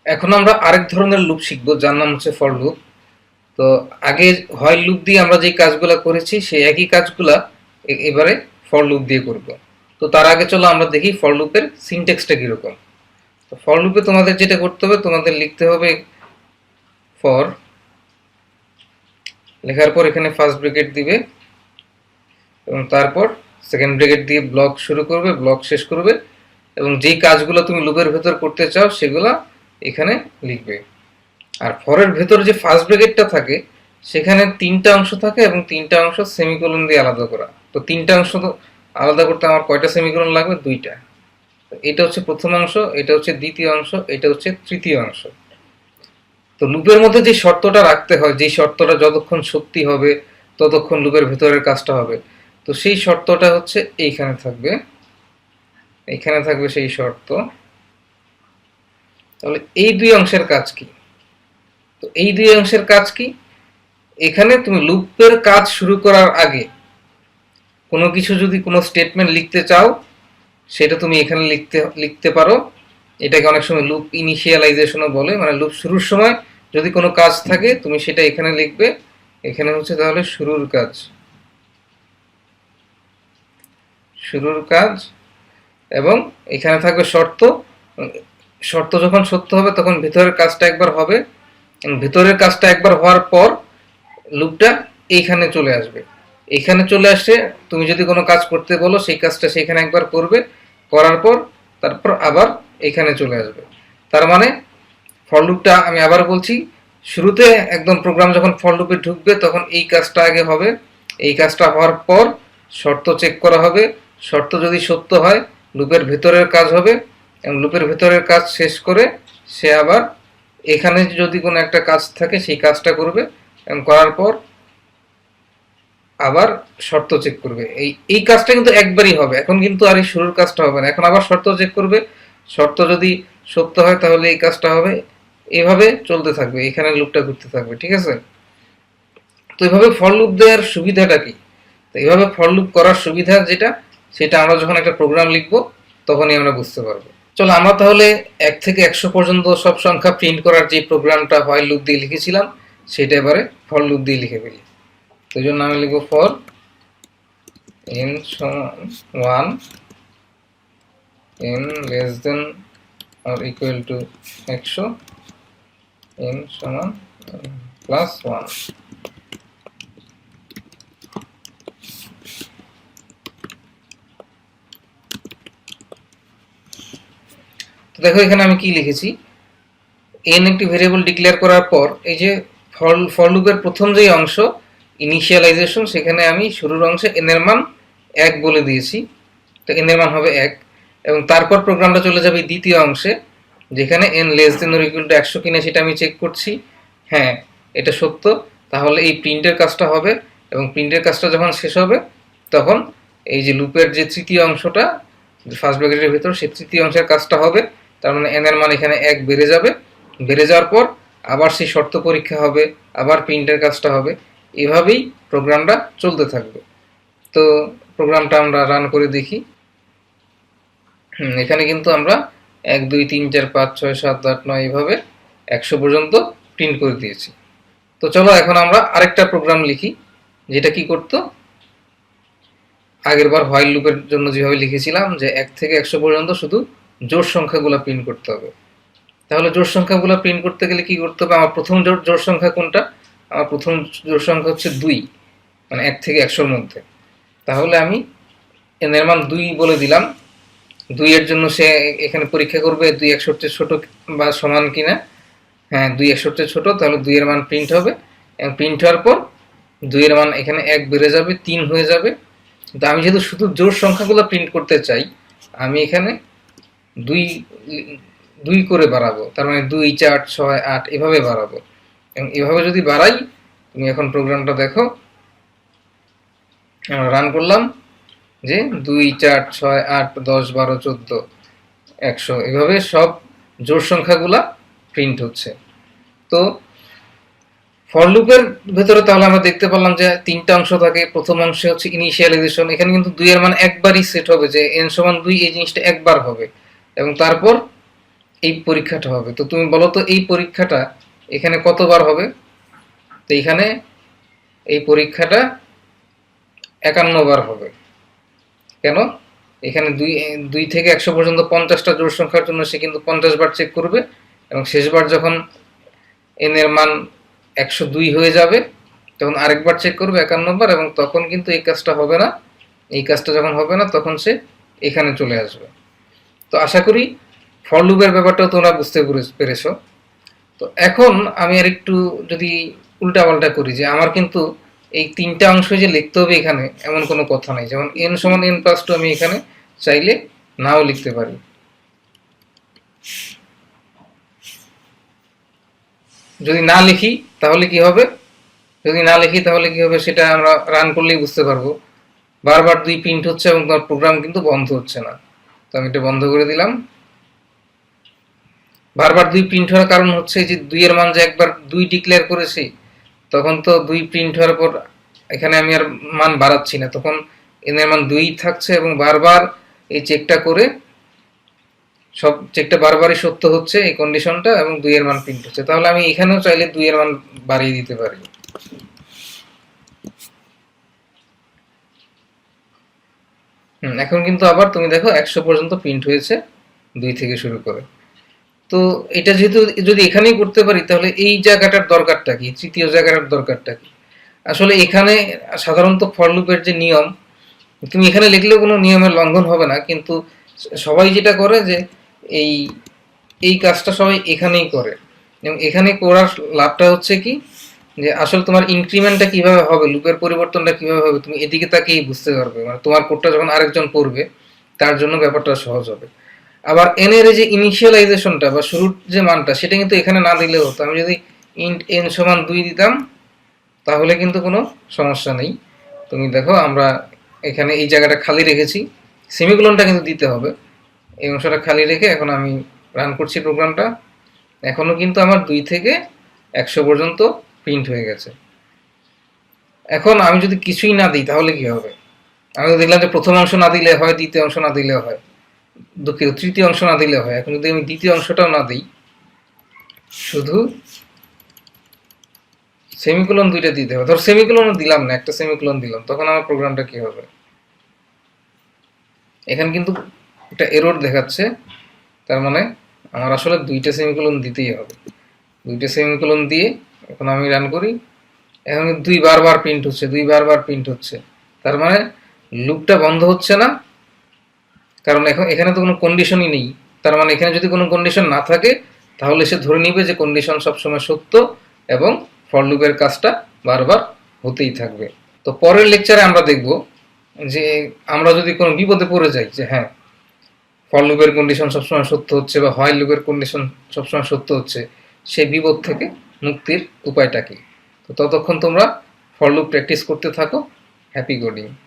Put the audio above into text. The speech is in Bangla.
এখন আমরা আরেক ধরনের লুপ শিখব, যার নাম হচ্ছে ফর লুপ। তো আগে হয় লুপ দিয়ে আমরা যে কাজগুলো করেছি সেই একই কাজগুলা এবারে ফর লুপ দিয়ে করব। তো তার আগে চলো আমরা দেখি ফর লুপের সিনট্যাক্সটা কিরকম। তো ফর লুপে তোমাদের যেটা করতে হবে, তোমাদের লিখতে হবে ফর, লেখার পর এখানে ফার্স্ট ব্র্যাকেট দিবে এবং তারপর সেকেন্ড ব্র্যাকেট দিয়ে ব্লক শুরু করবে, ব্লক শেষ করবে, এবং যেই কাজগুলো তুমি লুপের ভেতর করতে চাও সেগুলা এখানে লিখবে। আর ফরের ভেতর যে ফার্স্ট ব্র্যাকেটটা থাকে সেখানে তিনটা অংশ থাকে এবং তিনটা অংশ সেমিকোলন দিয়ে আলাদা করা। তো তিনটা অংশ তো আলাদা করতে আমার কয়টা সেমিকোলন লাগবে? দুইটা। এটা হচ্ছে প্রথম অংশ, এটা হচ্ছে দ্বিতীয় অংশ, এটা হচ্ছে তৃতীয় অংশ। তো লুপের মধ্যে যে শর্তটা রাখতে হয়, যে শর্তটা যতক্ষণ সত্যি হবে ততক্ষণ লুপের ভেতরের কাজটা হবে, তো সেই শর্তটা হচ্ছে এইখানে থাকবে, এখানে থাকবে সেই শর্ত। তাহলে এই দুই অংশের কাজ কি? তো এই দুই অংশের কাজ কি? এখানে তুমি লুপের কাজ শুরু করার আগে কোনো কিছু যদি কোনো স্টেটমেন্ট লিখতে চাও সেটা তুমি এখানে লিখতে লিখতে পারো। এটাকে অনেক সময় লুপ ইনিশিয়ালাইজেশনও বলে, মানে লুপ শুরুর সময় যদি কোনো কাজ থাকে তুমি সেটা এখানে লিখবে। এখানে হচ্ছে তাহলে শুরুর কাজ, শুরুর কাজ, এবং এখানে থাকবে শর্ত। শর্ত যখন সত্য হবে তখন ভিতরের কাজটা একবার হবে, এবং ভিতরের কাজটা একবার হওয়ার পর লুপটা এইখানে চলে আসবে। এখানে চলে আসে তুমি যদি কোনো কাজ করতে বলো সেই কাজটা সেখানে একবার করবে, করার পর তারপর আবার এখানে চলে আসবে। তার মানে ফর লুপটা, আমি আবার বলছি, শুরুতে একদম প্রোগ্রাম যখন ফর লুপে ঢুকবে তখন এই কাজটা আগে হবে, এই কাজটা হওয়ার পর শর্ত চেক করা হবে, শর্ত যদি সত্য হয় লুপের ভেতরের কাজ হবে, এবং লুপের ভেতরের কাজ শেষ করে সে আবার এখানে যদি কোনো একটা কাজ থাকে সেই কাজটা করবে, এবং করার পর আবার শর্ত চেক করবে। এই কাজটা কিন্তু একবারই হবে, এখন কিন্তু আর এই শুরুর কাজটা হবে না, এখন আবার শর্ত চেক করবে, শর্ত যদি সত্য হয় তাহলে এই কাজটা হবে, এভাবে চলতে থাকবে, এখানে লুপটা ঘুরতে থাকবে। ঠিক আছে? তো এভাবে ফর লুপ দেওয়ার সুবিধাটা কি? তো এইভাবে ফর লুপ করার সুবিধা যেটা, সেটা আমরা যখন একটা প্রোগ্রাম লিখবো তখনই আমরা বুঝতে পারবো। চলো আমরা তাহলে 1 থেকে 100 পর্যন্ত সব সংখ্যা প্রিন্ট করার যে প্রোগ্রামটা হোয়াইল লুপ দিয়ে লিখেছিলাম সেটা এবারে ফর লুপ দিয়ে লিখে ফেলি। তো এই জন্য আমি লিখবো ফর n সমান 1, n less than or equal to 100, n সমান প্লাস 1। তো দেখো এখানে আমি কি লিখেছি, n একটি ভেরিয়েবল ডিক্লেয়ার করার পর এই যে ফর লুপের প্রথম যে অংশ ইনিশিয়ালাইজেশন, সেখানে আমি শুরুর অংশে n এর মান 1 বলে দিয়েছি। তো n এর মান হবে 1, এবং তারপর প্রোগ্রামটা চলে যাবে দ্বিতীয় অংশে, যেখানে n less than or equal to 100 কিনা সেটা আমি চেক করছি। হ্যাঁ, এটা সত্য, তাহলে এই প্রিন্টের কাজটা হবে, এবং প্রিন্টের কাজটা যখন শেষ হবে তখন এই যে লুপের যে তৃতীয় অংশটা ফার্স্ট ব্র্যাকেটের ভিতর, সেই তৃতীয় অংশের কাজটা হবে। তার মানে n এর মান এখানে 1 বেড়ে যাবে, বেড়ে যাওয়ার পর আবার সেই শর্ত পরীক্ষা হবে, আবার প্রিন্টের কাজটা হবে, এভাবেই প্রোগ্রামটা চলতে থাকবে। তো প্রোগ্রামটা আমরা রান করে দেখি। এখানে কিন্তু আমরা 1 2 3 4 5 6 7 8 9 এইভাবে 100 পর্যন্ত প্রিন্ট করে দিয়েছি। তো চলো এখন আমরা আরেকটা প্রোগ্রাম লিখি, যেটা কি করতো, আগের বার হোয়াইল লুপের জন্য যেভাবে লিখেছিলাম যে 1 থেকে 100 পর্যন্ত শুধু জোড় সংখ্যাগুলো প্রিন্ট করতে হবে। তাহলে জোড় সংখ্যাগুলো প্রিন্ট করতে গেলে কি করতে হবে? আমার প্রথম জোড় সংখ্যা কোনটা? আমার প্রথম জোড় সংখ্যা হচ্ছে 2, মানে 1 থেকে 100 মধ্যে। তাহলে আমি n এর মান 2 বলে দিলাম। 2 এর জন্য সে এখানে পরীক্ষা করবে 2 100 চেয়ে ছোট বা সমান কিনা। হ্যাঁ, 2 100 চেয়ে ছোট, তাহলে 2 এর মান প্রিন্ট হবে, এবং প্রিন্ট হওয়ার পর 2 এর মান এখানে 1 বেড়ে যাবে, 3 হয়ে যাবে। কিন্তু আমি যেহেতু শুধু জোড় সংখ্যাগুলো প্রিন্ট করতে চাই, আমি এখানে 2 2 করে বাড়াবো, তার মানে 2 4 6 8 এভাবে বাড়াবো। এবং এভাবে যদি বাড়াই, তুমি এখন প্রোগ্রামটা দেখো, আমরা রান করলাম যে 2 4 6 8 10 12 14 100 এভাবে সব জোড় সংখ্যাগুলা প্রিন্ট হচ্ছে। তো ফর লুপের ভেতরে তাহলে আমরা দেখতে পেলাম যে তিনটা অংশ থাকে। প্রথম অংশে হচ্ছে ইনিশিয়ালাইজেশন, এখানে কিন্তু 2 এর মান একবারই সেট হবে, যে n সমান 2 এই জিনিসটা একবার হবে, এবং তারপর এই পরীক্ষাটা হবে। তো তুমি বলো তো এই পরীক্ষাটা এখানে কতবার হবে? তো এখানে এই পরীক্ষাটা 51 বার হবে। কেন? এখানে দুই থেকে 100 পর্যন্ত 50টা জোড় সংখ্যার জন্য সে কিন্তু 50 বার চেক করবে, এবং শেষবার যখন এন এর মান 102 হয়ে যাবে তখন আরেকবার চেক করবে 51 বার, এবং তখন কিন্তু এই কাজটা হবে না। এই কাজটা যখন হবে না তখন সে এখানে চলে আসবে। তো আশা করি ফর লুপের ব্যাপারটাও তোমরা বুঝতে পেরেছো। তো এখন আমি আর একটু যদি উল্টাপাল্টা করি, যে আমার কিন্তু এই তিনটা অংশ যে লিখতে হবে এখানে এমন কোনো কথা নাই। যেমন n সমান n+2 আমি এখানে চাইলে নাও লিখতে পারি। যদি না লিখি তাহলে কি হবে? সেটা আমরা রান করলেই বুঝতে পারবো। বারবার 2 প্রিন্ট হচ্ছে এবং তোমার প্রোগ্রাম কিন্তু বন্ধ হচ্ছে না। তো আমি এটা বন্ধ করে দিলাম। বারবার 2 প্রিন্ট হওয়ার কারণ হচ্ছে যে 2 এর মান যে একবার 2 ডিক্লেয়ার করেছি, তখন তো 2 প্রিন্ট হওয়ার পর এখানে আমি আর মান বাড়াচ্ছি না, তখন n এর মান 2 থাকছে, এবং বারবার এই চেকটা করে সব চেকটা বারবারই সত্য হচ্ছে এই কন্ডিশনটা, এবং 2 এর মান প্রিন্ট হচ্ছে। তাহলে আমি এখানেও চাইলে 2 এর মান বাড়িয়ে দিতে পারি। এখন কিন্তু আবার তুমি দেখো 100 পর্যন্ত প্রিন্ট হয়েছে 2 থেকে শুরু করে। তো এটা যেহেতু যদি এখানেই করতে পারি, তাহলে এই জায়গাটার দরকারটা কি, তৃতীয় জায়গাটার দরকারটা কি? আসলে এখানে সাধারণত ফর লুপের যে নিয়ম, তুমি এখানে লিখলেও কোনো নিয়মের লঙ্ঘন হবে না, কিন্তু সবাই যেটা করে যে এই এই কাজটা সবাই এখানেই করে, এবং এখানে করার লাভটা হচ্ছে কি, যে আসলে তোমার ইনক্রিমেন্টটা কিভাবে হবে, লুপের পরিবর্তনটা কিভাবে হবে, তুমি এদিকে তাকেই বুঝতে পারবে। মানে তোমার কোডটা যখন আরেকজন পড়বে তার জন্য ব্যাপারটা সহজ হবে। আবার এন এর যে ইনিশিয়ালাইজেশনটা বা শুরুর যে মানটা, সেটা কিন্তু এখানে না দিলেও হতো। আমি যদি ইন্ট এন সমান 2 দিতাম তাহলে কিন্তু কোনো সমস্যা নেই। তুমি দেখো আমরা এখানে এই জায়গাটা খালি রেখেছি, সেমিকোলনটা কিন্তু দিতে হবে। এই অংশটা খালি রেখে এখন আমি রান করছি প্রোগ্রামটা। এখনো কিন্তু আমার 2 থেকে 100 পর্যন্ত প্রিন্ট হয়ে গেছে। এখন আমি যদি কিছুই না দিই তাহলে কি হবে? আমি তো দেখলাম যে প্রথম অংশ না দিলে হয়, দ্বিতীয় অংশ না দিলে হয়, দুঃখিত তৃতীয় অংশ না দিলে হয়। এখন যদি আমি দ্বিতীয় অংশটাও না দিই, শুধু সেমিকোলন 2টা দিতে হবে, ধর সেমিকোলনও দিলাম না, একটা সেমিকোলন দিলাম, তখন আমার প্রোগ্রামটা কি হবে? এখানে কিন্তু একটা এরর দেখাচ্ছে, তার মানে আমার আসলে 2টা সেমিকোলন দিতেই হবে। 2টা সেমিকোলন দিয়ে এখন আমি রান করি, এখন 2 বারবার প্রিন্ট হচ্ছে, 2 বারবার প্রিন্ট হচ্ছে। তার মানে লুপটা বন্ধ হচ্ছে না, কারণ এখন এখানে তো কোনো কন্ডিশনই নেই। তার মানে এখানে যদি কোনো কন্ডিশন না থাকে তাহলে সে ধরে নিবে যে কন্ডিশন সবসময় সত্য, এবং ফর লুপের কাজটা বারবার হতেই থাকবে। তো পরের লেকচারে আমরা দেখব যে আমরা যদি কোনো বিপদে পড়ে যাই, যে হ্যাঁ ফর লুপের কন্ডিশন সবসময় সত্য হচ্ছে বা হোয়াইল লুপের কন্ডিশন সবসময় সত্য হচ্ছে, সেই বিপদ থেকে মুক্তির উপায়টা কি। তো ততক্ষণ তোমরা ফর লুপ প্র্যাকটিস করতে থাকো। Happy coding.